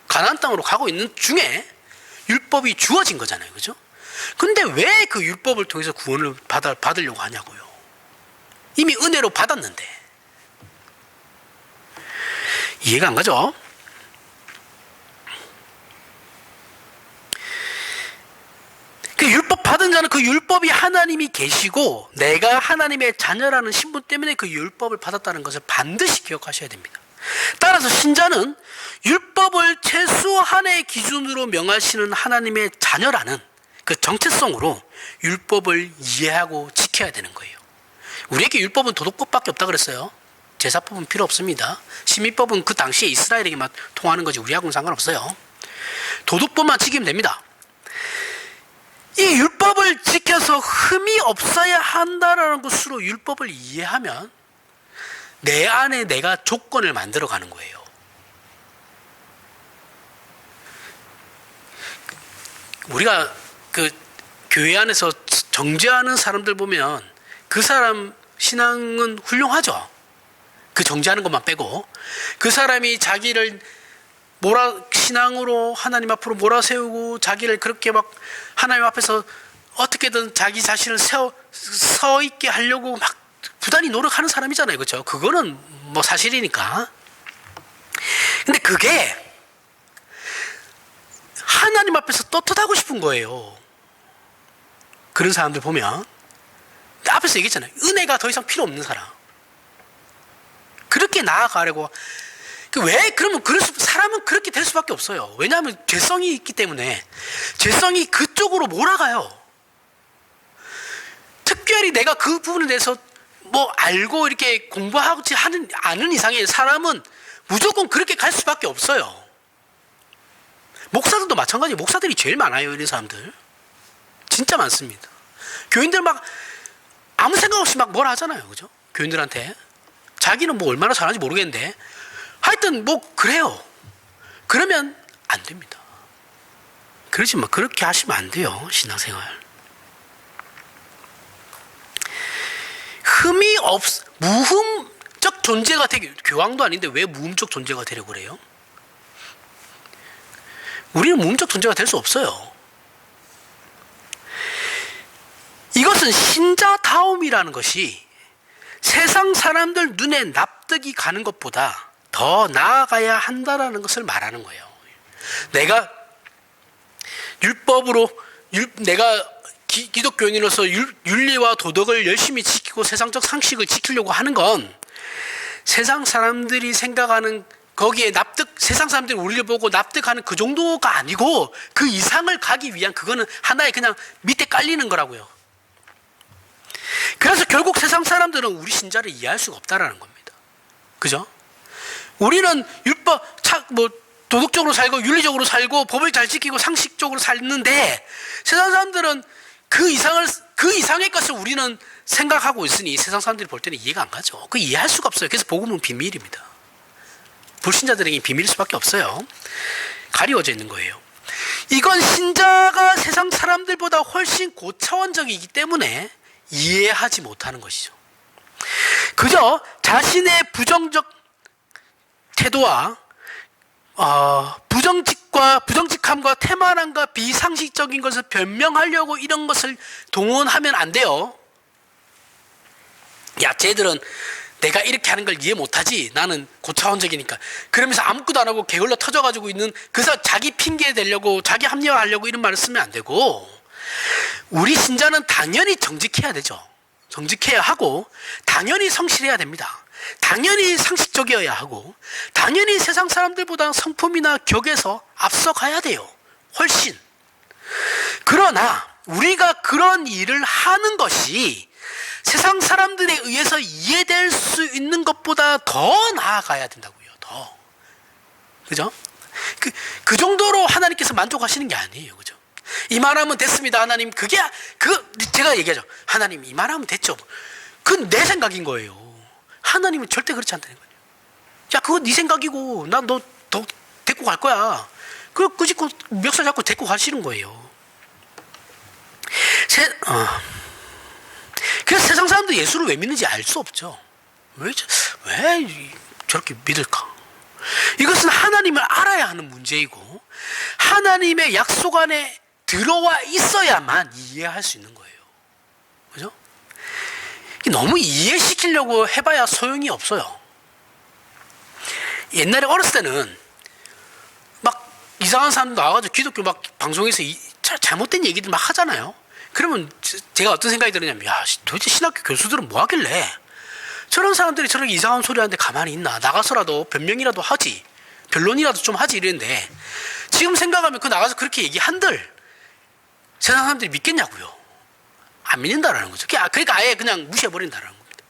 가나안 땅으로 가고 있는 중에 율법이 주어진 거잖아요. 그죠? 근데 왜 그 율법을 통해서 구원을 받으려고 하냐고요. 이미 은혜로 받았는데. 이해가 안 가죠? 그 율법 받은 자는 그 율법이 하나님이 계시고 내가 하나님의 자녀라는 신분 때문에 그 율법을 받았다는 것을 반드시 기억하셔야 됩니다. 따라서 신자는 율법을 최소한의 기준으로 명하시는 하나님의 자녀라는 그 정체성으로 율법을 이해하고 지켜야 되는 거예요. 우리에게 율법은 도덕법밖에 없다 그랬어요. 제사법은 필요 없습니다. 시민법은 그 당시에 이스라엘에게만 통하는 거지 우리하고는 상관없어요. 도덕법만 지키면 됩니다. 이 율법을 지켜서 흠이 없어야 한다라는 것으로 율법을 이해하면 내 안에 내가 조건을 만들어가는 거예요. 우리가 그 교회 안에서 정죄하는 사람들 보면 그 사람 신앙은 훌륭하죠. 그 정죄하는 것만 빼고 그 사람이 자기를 신앙으로 하나님 앞으로 몰아세우고 자기를 그렇게 막 하나님 앞에서 어떻게든 자기 자신을 서 있게 하려고 막 부단히 노력하는 사람이잖아요. 그렇죠? 그거는 뭐 사실이니까. 근데 그게 하나님 앞에서 떳떳하고 싶은 거예요. 그런 사람들 보면 앞에서 얘기했잖아요. 은혜가 더 이상 필요 없는 사람. 그렇게 나아가려고. 왜? 그러면 사람은 그렇게 될 수밖에 없어요. 왜냐하면 죄성이 있기 때문에 죄성이 그쪽으로 몰아가요. 특별히 내가 그 부분에 대해서 뭐 알고 이렇게 공부하지 않은 이상의 사람은 무조건 그렇게 갈 수밖에 없어요. 목사들도 마찬가지예요. 목사들이 제일 많아요. 이런 사람들 진짜 많습니다. 교인들 막 아무 생각 없이 막 뭐라 하잖아요. 그죠? 교인들한테 자기는 뭐 얼마나 잘하는지 모르겠는데 하여튼 뭐 그래요. 그러면 안 됩니다. 그렇게 하시면 안 돼요. 신앙생활. 무흠적 존재가 되게, 교황도 아닌데 왜 무흠적 존재가 되려고 그래요? 우리는 무흠적 존재가 될 수 없어요. 이것은 신자다움이라는 것이 세상 사람들 눈에 납득이 가는 것보다 더 나아가야 한다라는 것을 말하는 거예요. 내가 율법으로 내가 기독교인으로서 윤리와 도덕을 열심히 지키고 세상적 상식을 지키려고 하는 건 세상 사람들이 생각하는 거기에 세상 사람들이 우리를 보고 납득하는 그 정도가 아니고 그 이상을 가기 위한 그거는 하나의 그냥 밑에 깔리는 거라고요. 그래서 결국 세상 사람들은 우리 신자를 이해할 수가 없다라는 겁니다. 그죠? 우리는 도덕적으로 살고 윤리적으로 살고 법을 잘 지키고 상식적으로 살는데 세상 사람들은 그 이상의 것을 우리는 생각하고 있으니 세상 사람들이 볼 때는 이해가 안 가죠. 그 이해할 수가 없어요. 그래서 복음은 비밀입니다. 불신자들에게 비밀일 수밖에 없어요. 가리워져 있는 거예요. 이건 신자가 세상 사람들보다 훨씬 고차원적이기 때문에 이해하지 못하는 것이죠. 그저 자신의 부정적 태도와 부정직함과 태만함과 비상식적인 것을 변명하려고 이런 것을 동원하면 안 돼요. 야, 쟤들은 내가 이렇게 하는 걸 이해 못하지. 나는 고차원적이니까. 그러면서 아무것도 안 하고 게을러 터져가지고 있는, 그래서 자기 핑계 대려고, 자기 합리화하려고 이런 말을 쓰면 안 되고, 우리 신자는 당연히 정직해야 되죠. 정직해야 하고, 당연히 성실해야 됩니다. 당연히 상식적이어야 하고, 당연히 세상 사람들보다 성품이나 격에서 앞서가야 돼요. 훨씬. 그러나 우리가 그런 일을 하는 것이 세상 사람들에 의해서 이해될 수 있는 것보다 더 나아가야 된다고요. 더. 그죠? 그 정도로 하나님께서 만족하시는 게 아니에요. 그죠? 이만하면 됐습니다. 하나님. 제가 얘기하죠. 하나님, 이만하면 됐죠. 그건 내 생각인 거예요. 하나님은 절대 그렇지 않다는 거예요. 야, 그건 네 생각이고, 난 너 더 데리고 갈 거야. 그 짓고 멱살 잡고 데리고 가시는 거예요. 그래서 세상 사람들 예수를 왜 믿는지 알 수 없죠. 왜 저렇게 믿을까? 이것은 하나님을 알아야 하는 문제이고, 하나님의 약속 안에 들어와 있어야만 이해할 수 있는 거예요. 그죠? 너무 이해시키려고 해봐야 소용이 없어요. 옛날에 어렸을 때는 막 이상한 사람 나와가지고 기독교 막 방송에서 잘못된 얘기들 막 하잖아요. 그러면 제가 어떤 생각이 들었냐면, 야, 도대체 신학교 교수들은 뭐 하길래 저런 사람들이 저렇게 이상한 소리 하는데 가만히 있나? 나가서라도 변명이라도 하지, 변론이라도 좀 하지 이랬는데, 지금 생각하면 그 나가서 그렇게 얘기한들 세상 사람들이 믿겠냐고요. 안 믿는다라는 거죠. 그러니까 아예 그냥 무시해버린다라는 겁니다.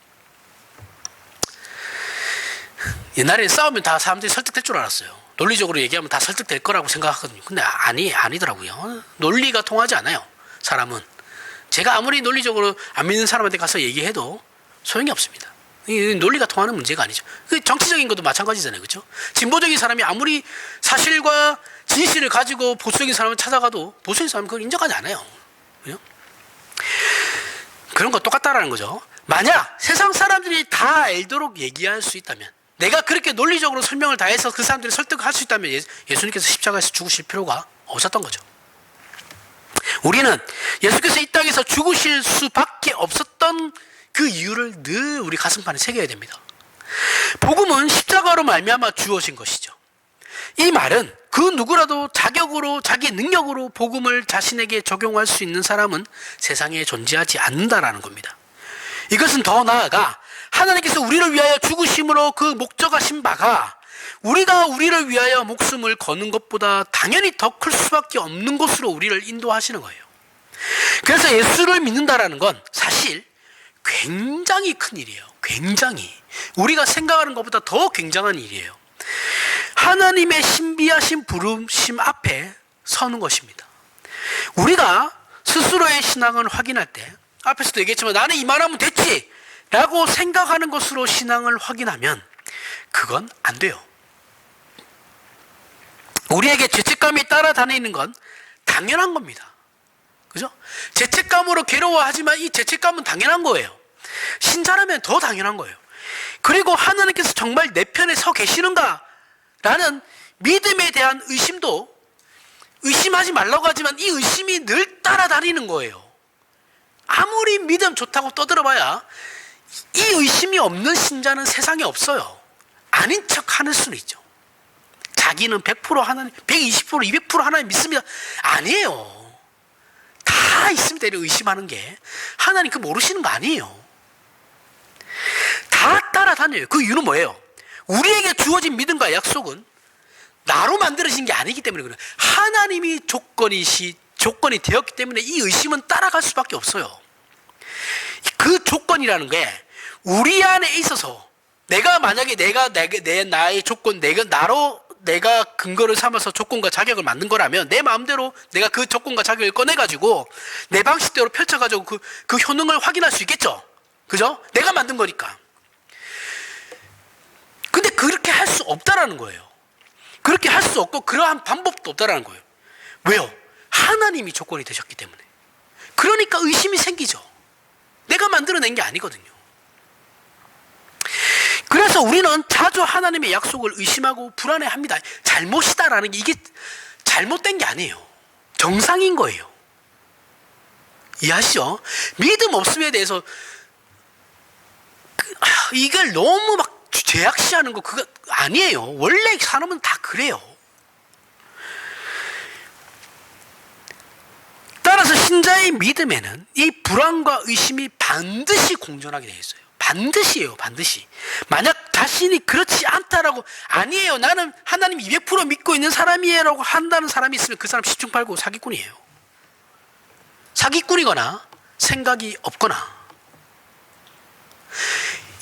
옛날에 싸우면 다 사람들이 설득될 줄 알았어요. 논리적으로 얘기하면 다 설득될 거라고 생각하거든요. 근데 아니더라고요. 논리가 통하지 않아요. 사람은. 제가 아무리 논리적으로 안 믿는 사람한테 가서 얘기해도 소용이 없습니다. 논리가 통하는 문제가 아니죠. 정치적인 것도 마찬가지잖아요. 그렇죠? 진보적인 사람이 아무리 사실과 진실을 가지고 보수적인 사람을 찾아가도 보수적인 사람은 그걸 인정하지 않아요. 그렇죠? 그런 거 똑같다라는 거죠. 만약 세상 사람들이 다 알도록 얘기할 수 있다면, 내가 그렇게 논리적으로 설명을 다 해서 그 사람들이 설득할 수 있다면 예수님께서 십자가에서 죽으실 필요가 없었던 거죠. 우리는 예수께서 이 땅에서 죽으실 수밖에 없었던 그 이유를 늘 우리 가슴판에 새겨야 됩니다. 복음은 십자가로 말미암아 주어진 것이죠. 이 말은 그 누구라도 자격으로, 자기 능력으로 복음을 자신에게 적용할 수 있는 사람은 세상에 존재하지 않는다라는 겁니다. 이것은 더 나아가 하나님께서 우리를 위하여 죽으심으로 그 목적하신 바가 우리가 우리를 위하여 목숨을 거는 것보다 당연히 더 클 수밖에 없는 곳으로 우리를 인도하시는 거예요. 그래서 예수를 믿는다라는 건 사실 굉장히 큰 일이에요. 굉장히. 우리가 생각하는 것보다 더 굉장한 일이에요. 하나님의 신비하신 부르심 앞에 서는 것입니다. 우리가 스스로의 신앙을 확인할 때, 앞에서도 얘기했지만 나는 이만하면 됐지 라고 생각하는 것으로 신앙을 확인하면 그건 안 돼요. 우리에게 죄책감이 따라다니는 건 당연한 겁니다. 그죠? 죄책감으로 괴로워하지만 이 죄책감은 당연한 거예요. 신자라면 더 당연한 거예요. 그리고 하나님께서 정말 내 편에 서 계시는가? 라는 믿음에 대한 의심도 의심하지 말라고 하지만 이 의심이 늘 따라다니는 거예요. 아무리 믿음 좋다고 떠들어봐야 이 의심이 없는 신자는 세상에 없어요. 아닌 척 하는 수는 있죠. 자기는 100% 하나님, 120%, 200% 하나님 믿습니다. 아니에요. 다 있습니다. 이렇게 의심하는 게. 하나님 그 모르시는 거 아니에요. 다 따라다녀요. 그 이유는 뭐예요? 우리에게 주어진 믿음과 약속은 나로 만들어진 게 아니기 때문에 그래요. 하나님이 조건이 되었기 때문에 이 의심은 따라갈 수밖에 없어요. 그 조건이라는 게 우리 안에 있어서 내가 만약에 나의 조건, 내가 근거를 삼아서 조건과 자격을 만든 거라면 내 마음대로 내가 그 조건과 자격을 꺼내가지고 내 방식대로 펼쳐가지고 그 효능을 확인할 수 있겠죠. 그죠? 내가 만든 거니까. 근데 그렇게 할 수 없다라는 거예요. 그렇게 할 수 없고 그러한 방법도 없다라는 거예요. 왜요? 하나님이 조건이 되셨기 때문에. 그러니까 의심이 생기죠. 내가 만들어낸 게 아니거든요. 그래서 우리는 자주 하나님의 약속을 의심하고 불안해합니다. 잘못이다라는 게 이게 잘못된 게 아니에요. 정상인 거예요. 이해하시죠? 믿음 없음에 대해서 이걸 너무 막 죄악시하는 거 그거 아니에요. 원래 사람은 다 그래요. 따라서 신자의 믿음에는 이 불안과 의심이 반드시 공존하게 되어 있어요. 반드시예요. 반드시. 만약 자신이 그렇지 않다라고 아니에요. 나는 하나님 200% 믿고 있는 사람이에요 라고 한다는 사람이 있으면 그 사람 10중 8구 사기꾼이에요. 사기꾼이거나 생각이 없거나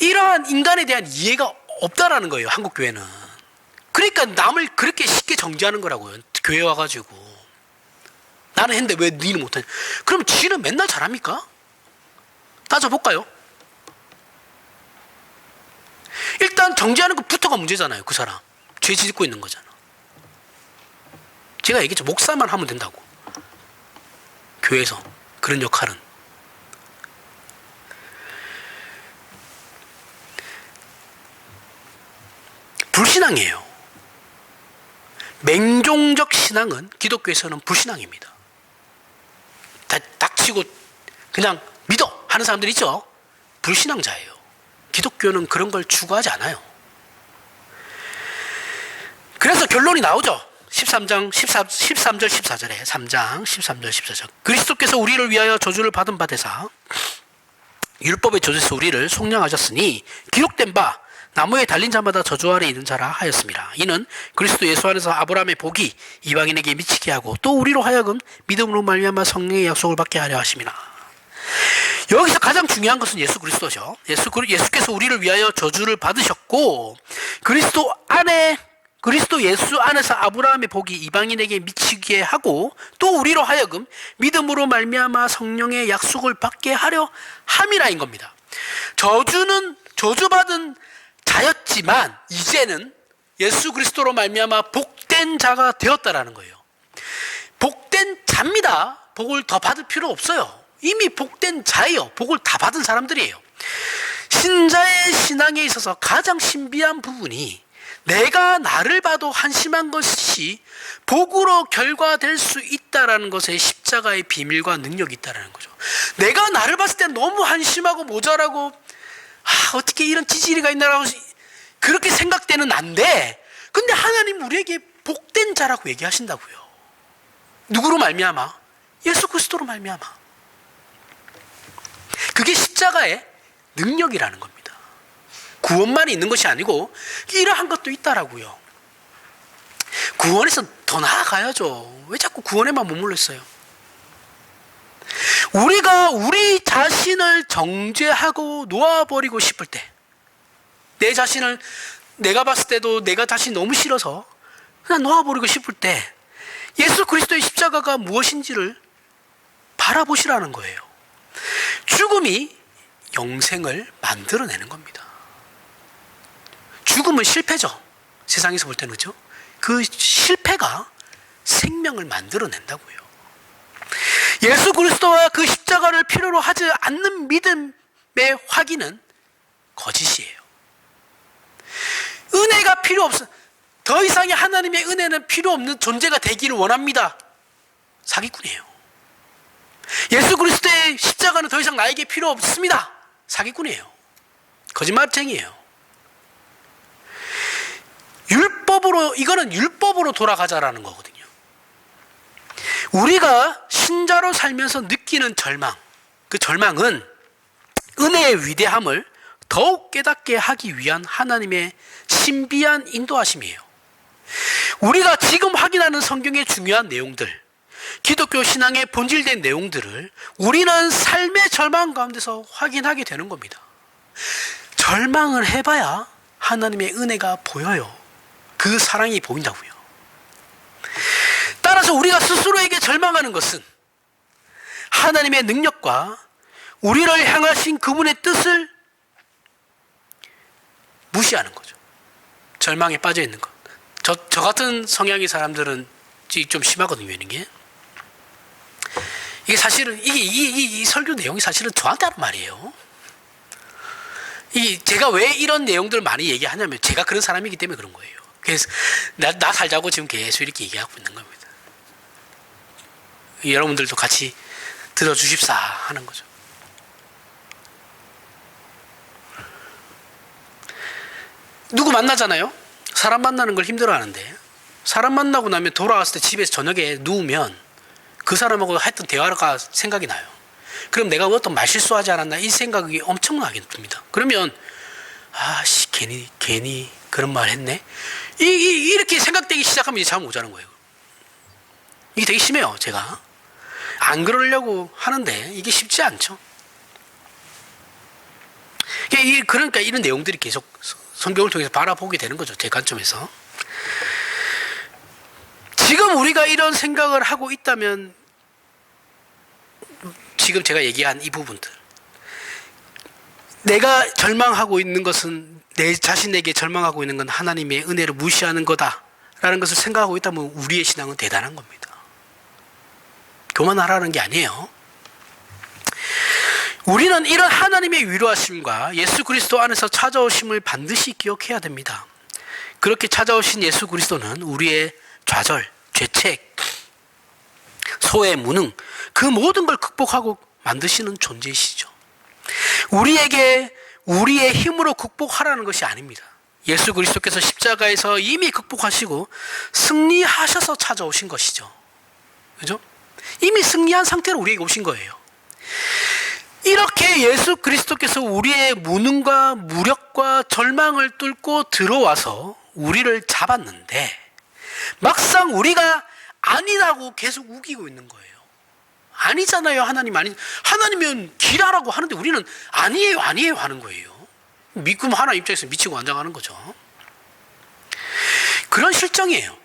이러한 인간에 대한 이해가 없다라는 거예요. 한국 교회는. 그러니까 남을 그렇게 쉽게 정죄하는 거라고요. 교회 와가지고 나는 했는데 왜 너는 못하냐. 그럼 지는 맨날 잘합니까? 따져볼까요? 일단 정죄하는 것부터가 문제잖아요. 그 사람 죄 짓고 있는 거잖아. 제가 얘기했죠. 목사만 하면 된다고. 교회에서 그런 역할은. 불신앙이에요. 맹종적 신앙은 기독교에서는 불신앙입니다. 닥치고 그냥 믿어 하는 사람들 있죠. 불신앙자예요. 기독교는 그런 걸 추구하지 않아요. 그래서 결론이 나오죠. 13절 14절에 3장 13절 14절 그리스도께서 우리를 위하여 저주를 받은 바 되사 율법의 저주에서 우리를 속량하셨으니 기록된 바 나무에 달린 자마다 저주 아래 있는 자라 하였습니다. 이는 그리스도 예수 안에서 아브라함의 복이 이방인에게 미치게 하고 또 우리로 하여금 믿음으로 말미암아 성령의 약속을 받게 하려 하심이라. 여기서 가장 중요한 것은 예수 그리스도죠. 예수께서 우리를 위하여 저주를 받으셨고 그리스도 예수 안에서 아브라함의 복이 이방인에게 미치게 하고 또 우리로 하여금 믿음으로 말미암아 성령의 약속을 받게 하려 함이라인 겁니다. 저주는 저주받은 자였지만 이제는 예수 그리스도로 말미암아 복된 자가 되었다라는 거예요. 복된 자입니다. 복을 더 받을 필요 없어요. 이미 복된 자예요. 복을 다 받은 사람들이에요. 신자의 신앙에 있어서 가장 신비한 부분이 내가 나를 봐도 한심한 것이 복으로 결과될 수 있다라는 것에 십자가의 비밀과 능력이 있다라는 거죠. 내가 나를 봤을 때 너무 한심하고 모자라고 어떻게 이런 찌질이가 있나라고 그렇게 생각되는 난데 근데 하나님 우리에게 복된 자라고 얘기하신다고요. 누구로 말미암아? 예수 그리스도로 말미암아. 그게 십자가의 능력이라는 겁니다. 구원만 있는 것이 아니고 이러한 것도 있다라고요. 구원에서 더 나아가야죠. 왜 자꾸 구원에만 머물러 있어요? 우리가 우리 자신을 정죄하고 놓아버리고 싶을 때 내 자신을 내가 봤을 때도 내가 자신이 너무 싫어서 그냥 놓아버리고 싶을 때 예수 그리스도의 십자가가 무엇인지를 바라보시라는 거예요. 죽음이 영생을 만들어내는 겁니다. 죽음은 실패죠. 세상에서 볼 때는 그렇죠. 그 실패가 생명을 만들어낸다고요. 예수 그리스도와 그 십자가를 필요로 하지 않는 믿음의 확인은 거짓이에요. 은혜가 필요 없어. 더 이상의 하나님의 은혜는 필요 없는 존재가 되기를 원합니다. 사기꾼이에요. 예수 그리스도의 십자가는 더 이상 나에게 필요 없습니다. 사기꾼이에요. 거짓말쟁이에요. 이거는 율법으로 돌아가자라는 거거든요. 우리가 신자로 살면서 느끼는 절망, 그 절망은 은혜의 위대함을 더욱 깨닫게 하기 위한 하나님의 신비한 인도하심이에요. 우리가 지금 확인하는 성경의 중요한 내용들, 기독교 신앙의 본질된 내용들을 우리는 삶의 절망 가운데서 확인하게 되는 겁니다. 절망을 해봐야 하나님의 은혜가 보여요. 그 사랑이 보인다고요. 따라서 우리가 스스로에게 절망하는 것은 하나님의 능력과 우리를 향하신 그분의 뜻을 무시하는 거죠. 절망에 빠져 있는 것. 저 같은 성향의 사람들은 좀 심하거든요, 이런 게. 이게 사실은, 이 설교 내용이 사실은 저한테 하는 말이에요. 제가 왜 이런 내용들을 많이 얘기하냐면, 제가 그런 사람이기 때문에 그런 거예요. 그래서, 나 살자고 지금 계속 이렇게 얘기하고 있는 겁니다. 여러분들도 같이 들어주십사 하는 거죠. 누구 만나잖아요? 사람 만나는 걸 힘들어 하는데, 사람 만나고 나면 돌아왔을 때 집에서 저녁에 누우면 그 사람하고 했던 대화가 생각이 나요. 그럼 내가 어떤 말실수하지 않았나 이 생각이 엄청나게 듭니다. 그러면 괜히 그런 말 했네. 이렇게 생각되기 시작하면 이제 잠 못 자는 거예요. 이게 되게 심해요. 제가 안 그러려고 하는데 이게 쉽지 않죠. 그러니까 이런 내용들이 계속 성경을 통해서 바라보게 되는 거죠. 제 관점에서. 지금 우리가 이런 생각을 하고 있다면, 지금 제가 얘기한 이 부분들, 내가 절망하고 있는 것은, 내 자신에게 절망하고 있는 건 하나님의 은혜를 무시하는 거다라는 것을 생각하고 있다면 우리의 신앙은 대단한 겁니다. 교만하라는 게 아니에요. 우리는 이런 하나님의 위로하심과 예수 그리스도 안에서 찾아오심을 반드시 기억해야 됩니다. 그렇게 찾아오신 예수 그리스도는 우리의 좌절, 죄책, 소외, 무능, 그 모든 걸 극복하고 만드시는 존재이시죠. 우리에게 우리의 힘으로 극복하라는 것이 아닙니다. 예수 그리스도께서 십자가에서 이미 극복하시고 승리하셔서 찾아오신 것이죠. 그죠? 이미 승리한 상태로 우리에게 오신 거예요. 이렇게 예수 그리스도께서 우리의 무능과 무력과 절망을 뚫고 들어와서 우리를 잡았는데, 막상 우리가 아니라고 계속 우기고 있는 거예요. 아니잖아요. 하나님은 기라라고 하는데 우리는 아니에요 하는 거예요. 믿고 하나님 입장에서 미치고 완장하는 거죠. 그런 실정이에요.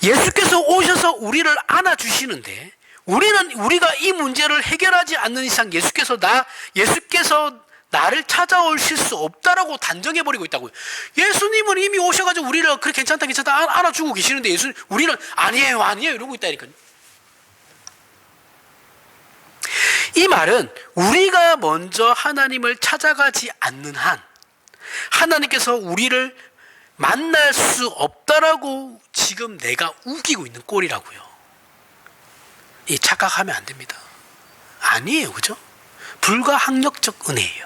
예수께서 오셔서 우리를 안아주시는데, 우리가 이 문제를 해결하지 않는 이상 예수께서 나를 찾아오실 수 없다라고 단정해버리고 있다고요. 예수님은 이미 오셔가지고 우리를 그래 괜찮다 안아주고 계시는데, 우리는 아니에요 이러고 있다니까요. 이 말은 우리가 먼저 하나님을 찾아가지 않는 한 하나님께서 우리를 만날 수 없다라고 지금 내가 우기고 있는 꼴이라고요. 착각하면 안 됩니다. 아니에요, 그죠? 불가항력적 은혜예요.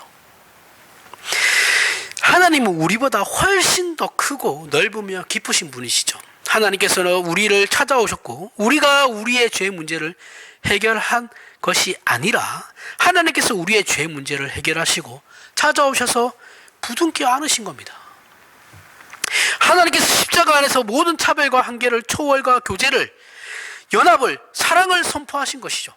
하나님은 우리보다 훨씬 더 크고 넓으며 깊으신 분이시죠. 하나님께서는 우리를 찾아오셨고, 우리가 우리의 죄 문제를 해결한 것이 아니라 하나님께서 우리의 죄 문제를 해결하시고 찾아오셔서 부둥켜 안으신 겁니다. 하나님께서 십자가 안에서 모든 차별과 한계를, 초월과 교제를, 연합을, 사랑을 선포하신 것이죠.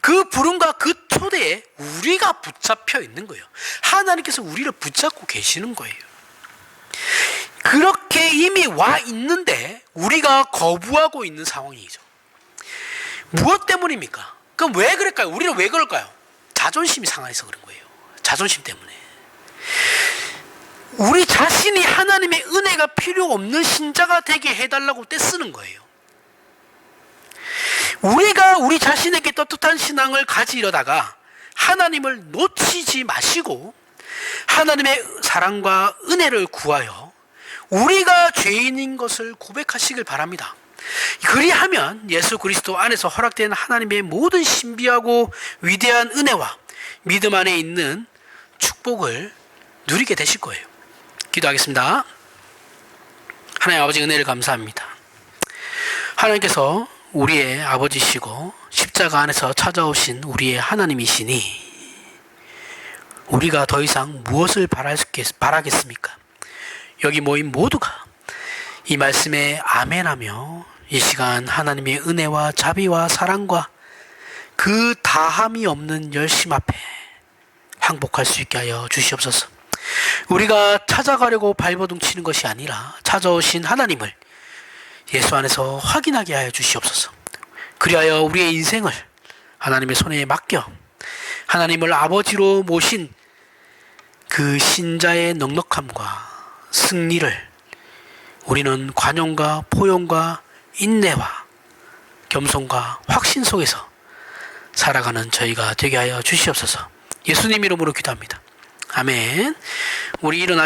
그 부름과 그 초대에 우리가 붙잡혀 있는 거예요. 하나님께서 우리를 붙잡고 계시는 거예요. 그렇게 이미 와 있는데 우리가 거부하고 있는 상황이죠. 무엇 때문입니까? 그럼 왜 그럴까요? 우리는 왜 그럴까요? 자존심이 상해서 그런 거예요. 자존심 때문에. 우리 자신이 하나님의 은혜가 필요 없는 신자가 되게 해달라고 떼쓰는 거예요. 우리가 우리 자신에게 떳떳한 신앙을 가지려다가 하나님을 놓치지 마시고 하나님의 사랑과 은혜를 구하여 우리가 죄인인 것을 고백하시길 바랍니다. 그리하면 예수 그리스도 안에서 허락된 하나님의 모든 신비하고 위대한 은혜와 믿음 안에 있는 축복을 누리게 되실 거예요. 기도하겠습니다. 하나님 아버지, 은혜를 감사합니다. 하나님께서 우리의 아버지시고 십자가 안에서 찾아오신 우리의 하나님이시니 우리가 더 이상 무엇을 바라겠습니까? 여기 모인 모두가 이 말씀에 아멘하며 이 시간 하나님의 은혜와 자비와 사랑과 그 다함이 없는 열심 앞에 항복할 수 있게 하여 주시옵소서. 우리가 찾아가려고 발버둥 치는 것이 아니라 찾아오신 하나님을 예수 안에서 확인하게 하여 주시옵소서. 그리하여 우리의 인생을 하나님의 손에 맡겨 하나님을 아버지로 모신 그 신자의 넉넉함과 승리를 우리는 관용과 포용과 인내와 겸손과 확신 속에서 살아가는 저희가 되게 하여 주시옵소서. 예수님 이름으로 기도합니다. 아멘. 우리 일어나시